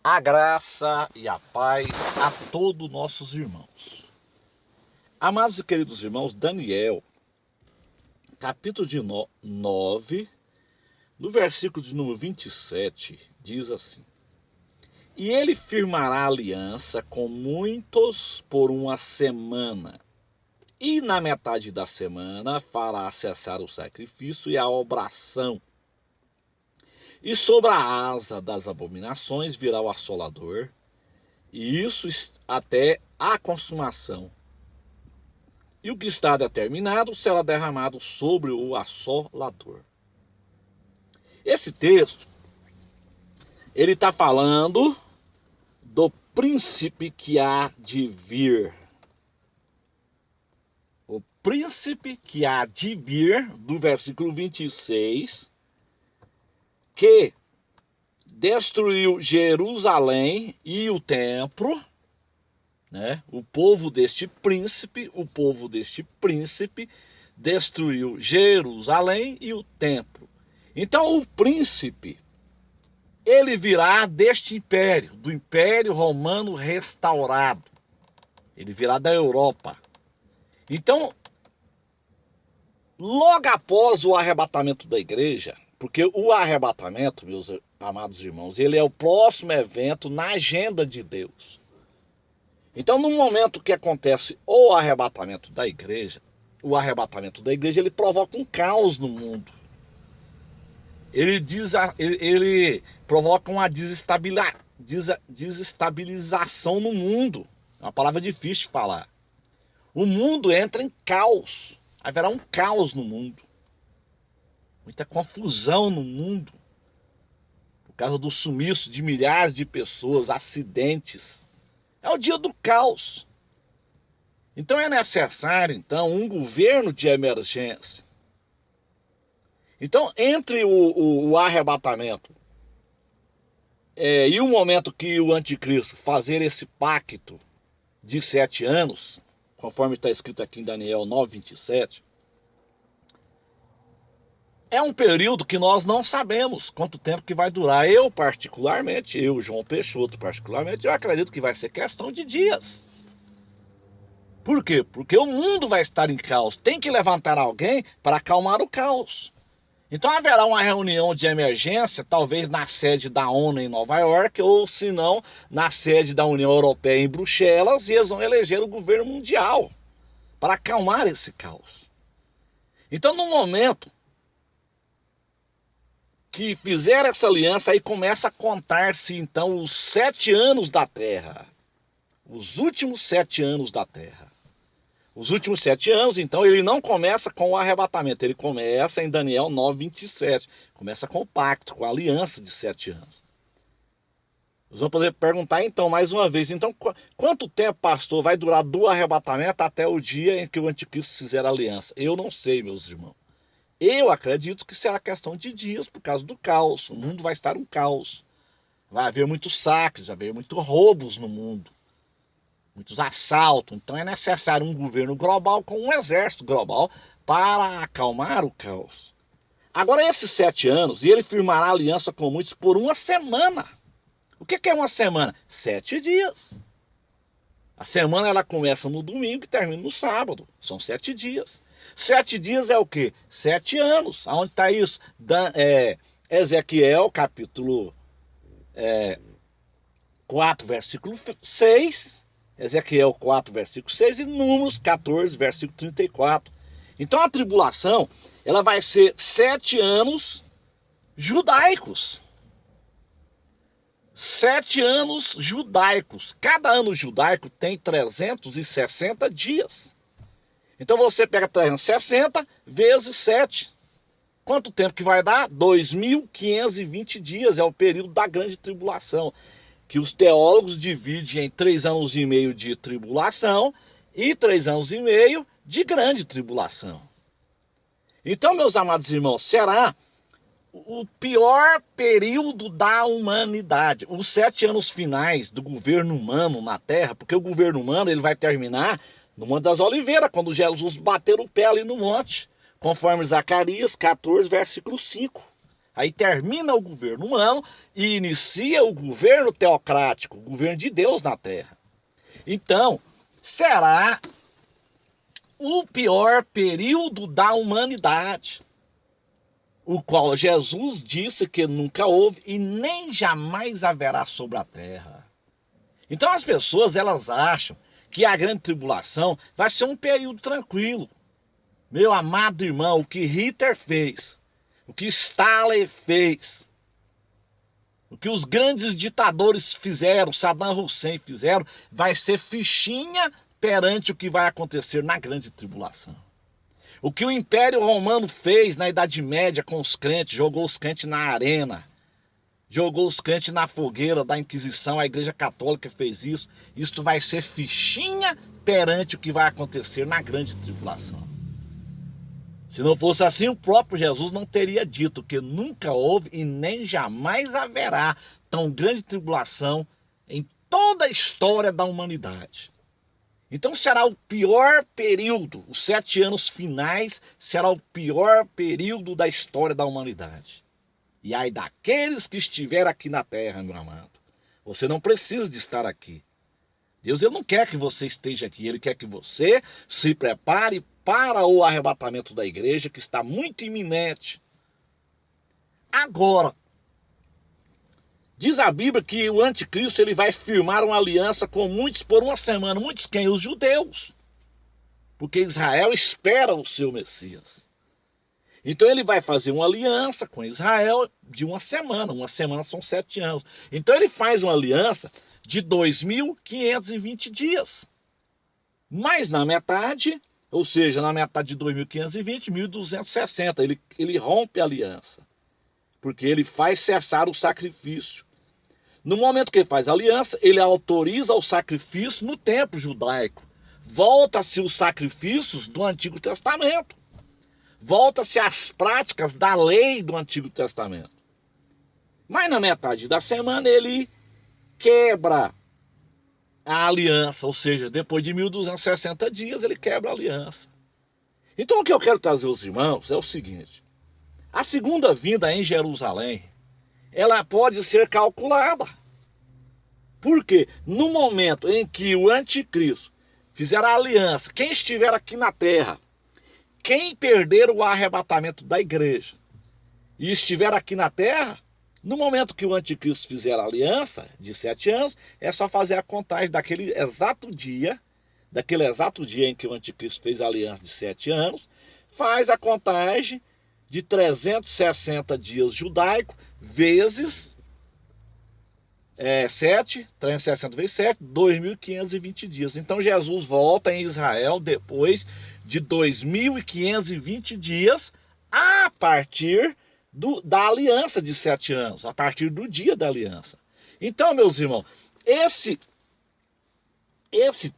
A graça e a paz a todos nossos irmãos. Amados e queridos irmãos, Daniel, capítulo 9, no versículo de número 27, diz assim: E ele firmará aliança com muitos por uma semana, e na metade da semana fará cessar o sacrifício e a obração. E sobre a asa das abominações virá o assolador, e isso até a consumação. E o que está determinado será derramado sobre o assolador. Esse texto, ele está falando do príncipe que há de vir. O príncipe que há de vir, do versículo 26, que destruiu Jerusalém e o templo, né? O povo deste príncipe destruiu Jerusalém e o templo. Então o príncipe, ele virá deste império, do Império Romano restaurado. Ele virá da Europa. Então, logo após o arrebatamento da igreja, porque o arrebatamento, meus amados irmãos, ele é o próximo evento na agenda de Deus. Então, no momento que acontece o arrebatamento da igreja, ele provoca um caos no mundo. Ele provoca uma desestabilização no mundo. É uma palavra difícil de falar. O mundo entra em caos. Haverá um caos no mundo. Muita confusão no mundo. Por causa do sumiço de milhares de pessoas, acidentes. É o dia do caos. Então é necessário, um governo de emergência. Então, entre o arrebatamento e o momento que o anticristo fazer esse pacto de 7 anos, conforme está escrito aqui em Daniel 9:27, é um período que nós não sabemos quanto tempo que vai durar. Eu, João Peixoto, eu acredito que vai ser questão de dias. Por quê? Porque o mundo vai estar em caos. Tem que levantar alguém para acalmar o caos. Então haverá uma reunião de emergência, talvez na sede da ONU em Nova York, ou se não, na sede da União Europeia em Bruxelas, e eles vão eleger o governo mundial para acalmar esse caos. Então, no momento que fizer essa aliança, aí começa a contar-se, então, os 7 anos da Terra. Os últimos 7 anos da Terra. Os últimos 7 anos, então, ele não começa com o arrebatamento. Ele começa em Daniel 9:27. Começa com o pacto, com a aliança de 7 anos. Nós vamos poder perguntar, então, mais uma vez. Então, quanto tempo, pastor, vai durar do arrebatamento até o dia em que o anticristo fizer a aliança? Eu não sei, meus irmãos. Eu acredito que será questão de dias por causa do caos. O mundo vai estar um caos. Vai haver muitos saques, vai haver muitos roubos no mundo. Muitos assaltos. Então é necessário um governo global com um exército global para acalmar o caos. Agora esses 7 anos, e ele firmará aliança com muitos por uma semana. O que é uma semana? 7 dias. A semana ela começa no domingo e termina no sábado. São 7 dias. 7 dias é o quê? 7 anos. Aonde está isso? Ezequiel, capítulo 4, versículo 6. Ezequiel 4, versículo 6 e Números 14, versículo 34. Então a tribulação, ela vai ser 7 anos judaicos. 7 anos judaicos. Cada ano judaico tem 360 dias. Então você pega 360 vezes 7. Quanto tempo que vai dar? 2.520 dias. É o período da grande tribulação. Que os teólogos dividem em 3 anos e meio de tribulação e 3 anos e meio de grande tribulação. Então, meus amados irmãos, será o pior período da humanidade. Os 7 anos finais do governo humano na Terra, porque o governo humano ele vai terminar no Monte das Oliveiras, quando Jesus bater o pé ali no monte, conforme Zacarias 14, versículo 5. Aí termina o governo humano e inicia o governo teocrático, o governo de Deus na terra. Então, será o pior período da humanidade, o qual Jesus disse que nunca houve e nem jamais haverá sobre a terra. Então as pessoas, elas acham que a grande tribulação vai ser um período tranquilo. Meu amado irmão, o que Hitler fez, o que Stalin fez, o que os grandes ditadores fizeram, Saddam Hussein fizeram, vai ser fichinha perante o que vai acontecer na grande tribulação. O que o Império Romano fez na Idade Média com os crentes, jogou os crentes na arena, jogou os crentes na fogueira da Inquisição, a Igreja Católica fez isso. Isto vai ser fichinha perante o que vai acontecer na grande tribulação. Se não fosse assim, o próprio Jesus não teria dito que nunca houve e nem jamais haverá tão grande tribulação em toda a história da humanidade. Então será o pior período, os 7 anos finais será o pior período da história da humanidade. E aí daqueles que estiver aqui na terra, meu amado, você não precisa de estar aqui. Deus, ele não quer que você esteja aqui, ele quer que você se prepare para o arrebatamento da igreja, que está muito iminente. Agora, diz a Bíblia que o anticristo ele vai firmar uma aliança com muitos por uma semana. Muitos quem? Os judeus. Porque Israel espera o seu Messias. Então ele vai fazer uma aliança com Israel de uma semana. Uma semana são 7 anos. Então ele faz uma aliança de 2.520 dias. Mas na metade, ou seja, na metade de 2.520, 1.260, ele rompe a aliança. Porque ele faz cessar o sacrifício. No momento que ele faz a aliança, ele autoriza o sacrifício no templo judaico. Volta-se os sacrifícios do Antigo Testamento. Volta-se as práticas da lei do Antigo Testamento. Mas na metade da semana ele quebra a aliança, ou seja, depois de 1.260 dias ele quebra a aliança. Então o que eu quero trazer aos irmãos é o seguinte: a segunda vinda em Jerusalém, ela pode ser calculada. Porque no momento em que o anticristo fizer a aliança, quem estiver aqui na terra, quem perder o arrebatamento da igreja e estiver aqui na terra, no momento que o anticristo fizer a aliança de 7 anos, é só fazer a contagem daquele exato dia em que o anticristo fez a aliança de 7 anos, faz a contagem de 360 dias judaico vezes 7, 360 vezes 7, 2.520 dias. Então Jesus volta em Israel depois de 2.520 dias a partir da aliança de 7 anos, a partir do dia da aliança. Então, meus irmãos, esse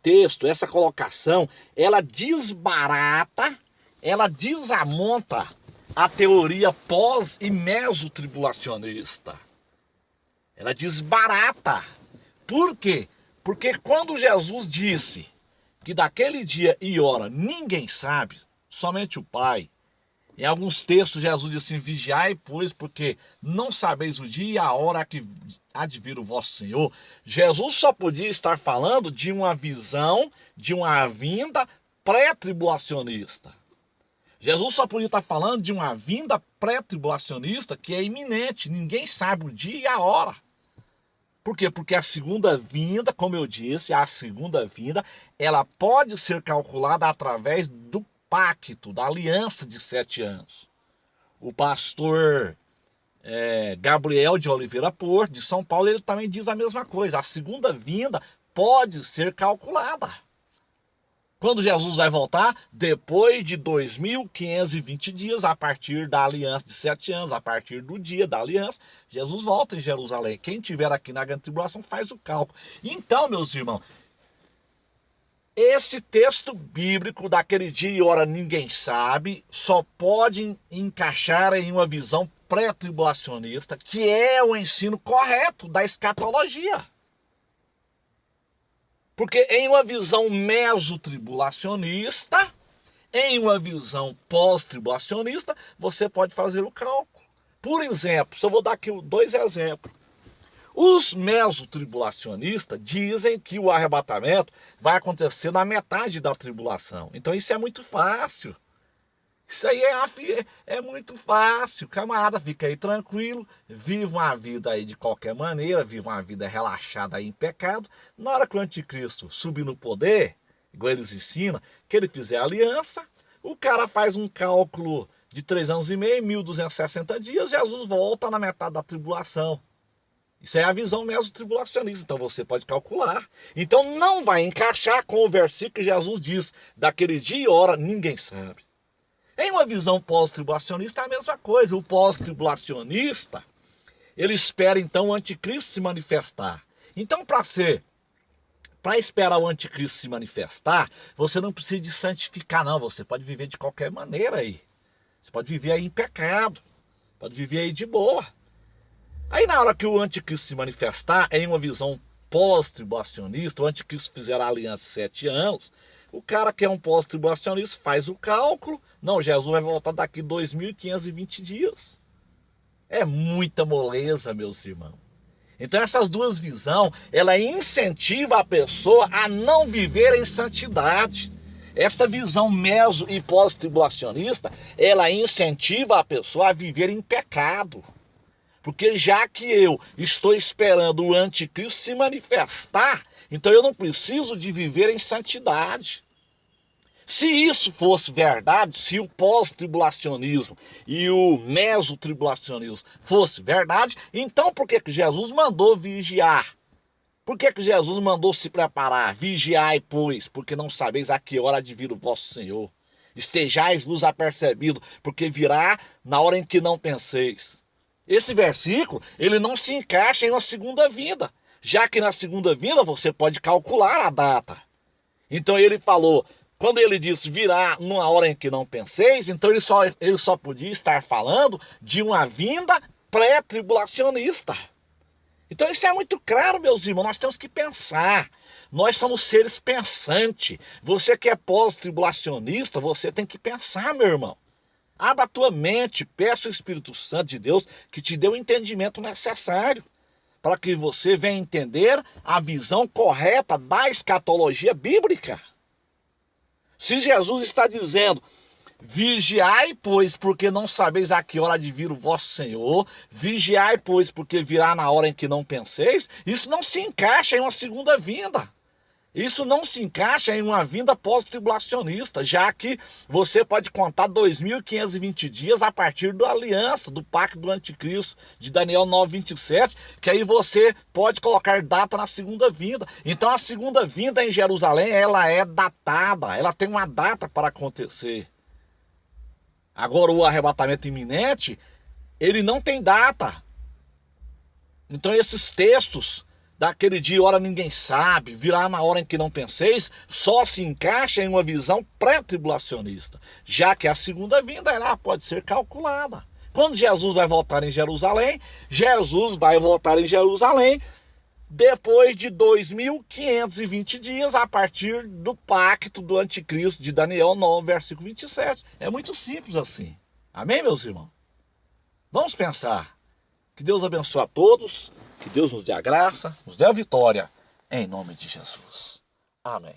texto, essa colocação, ela desbarata, ela desamonta a teoria pós e mesotribulacionista. Ela desbarata. Por quê? Porque quando Jesus disse que daquele dia e hora ninguém sabe, somente o Pai. Em alguns textos Jesus disse assim: vigiai, pois, porque não sabeis o dia e a hora que há de vir o vosso Senhor. Jesus só podia estar falando de uma visão, de uma vinda pré-tribulacionista. Jesus só podia estar falando de uma vinda pré-tribulacionista que é iminente. Ninguém sabe o dia e a hora. Por quê? Porque a segunda vinda, como eu disse, a segunda vinda, ela pode ser calculada através do pacto, da aliança de 7 anos. O pastor Gabriel de Oliveira Porto, de São Paulo, ele também diz a mesma coisa. A segunda vinda pode ser calculada. Quando Jesus vai voltar? Depois de 2.520 dias, a partir da aliança de 7 anos, a partir do dia da aliança, Jesus volta em Jerusalém. Quem estiver aqui na grande tribulação faz o cálculo. Então, meus irmãos, esse texto bíblico daquele dia e hora ninguém sabe, só pode encaixar em uma visão pré-tribulacionista, que é o ensino correto da escatologia. Porque em uma visão mesotribulacionista, em uma visão pós-tribulacionista, você pode fazer o cálculo. Por exemplo, só vou dar aqui 2 exemplos. Os mesotribulacionistas dizem que o arrebatamento vai acontecer na metade da tribulação. Então isso é muito fácil. Isso aí é muito fácil. Camarada, fica aí tranquilo, vive uma vida aí de qualquer maneira, vive uma vida relaxada aí em pecado. Na hora que o anticristo subir no poder, igual eles ensinam, que ele fizer aliança, o cara faz um cálculo de 3 anos e meio, 1260 dias, Jesus volta na metade da tribulação. Isso é a visão mesotribulacionista, então você pode calcular. Então não vai encaixar com o versículo que Jesus diz, daquele dia e hora ninguém sabe. Em uma visão pós-tribulacionista é a mesma coisa. O pós-tribulacionista, ele espera então o anticristo se manifestar. Então para esperar o anticristo se manifestar, você não precisa de santificar não, você pode viver de qualquer maneira aí. Você pode viver aí em pecado, pode viver aí de boa. Aí na hora que o anticristo se manifestar, em uma visão pós-tribulacionista, o anticristo fizer a aliança 7 anos, o cara que é um pós-tribulacionista faz o cálculo, não, Jesus vai voltar daqui 2520 dias. É muita moleza, meus irmãos. Então essas duas visões, ela incentiva a pessoa a não viver em santidade. Essa visão meso e pós-tribulacionista, ela incentiva a pessoa a viver em pecado. Porque já que eu estou esperando o anticristo se manifestar, então eu não preciso de viver em santidade. Se isso fosse verdade, se o pós-tribulacionismo e o mesotribulacionismo fosse verdade, então por que Jesus mandou vigiar? Por que Jesus mandou se preparar? Vigiai, pois, porque não sabeis a que hora há de vir o vosso Senhor. Estejais-vos apercebidos, porque virá na hora em que não penseis. Esse versículo, ele não se encaixa em uma segunda vinda, já que na segunda vinda você pode calcular a data. Então ele falou, quando ele disse virá numa hora em que não penseis, então ele só podia estar falando de uma vinda pré-tribulacionista. Então isso é muito claro, meus irmãos, nós temos que pensar. Nós somos seres pensantes. Você que é pós-tribulacionista, você tem que pensar, meu irmão. Abra a tua mente, peça o Espírito Santo de Deus que te dê o entendimento necessário para que você venha entender a visão correta da escatologia bíblica. Se Jesus está dizendo, vigiai, pois, porque não sabeis a que hora há de vir o vosso Senhor, vigiai, pois, porque virá na hora em que não penseis, isso não se encaixa em uma segunda vinda. Isso não se encaixa em uma vinda pós-tribulacionista, já que você pode contar 2520 dias a partir da aliança, do pacto do anticristo, de Daniel 9:27, que aí você pode colocar data na segunda vinda. Então a segunda vinda em Jerusalém, ela é datada, ela tem uma data para acontecer. Agora o arrebatamento iminente, ele não tem data. Então esses textos daquele dia, hora ninguém sabe, virá na hora em que não penseis, só se encaixa em uma visão pré-tribulacionista, já que a segunda vinda ela pode ser calculada. Quando Jesus vai voltar em Jerusalém, Jesus vai voltar em Jerusalém depois de 2520 dias a partir do pacto do anticristo de Daniel 9, versículo 27. É muito simples assim. Amém, meus irmãos? Vamos pensar. Que Deus abençoe a todos. Que Deus nos dê a graça, nos dê a vitória, em nome de Jesus. Amém.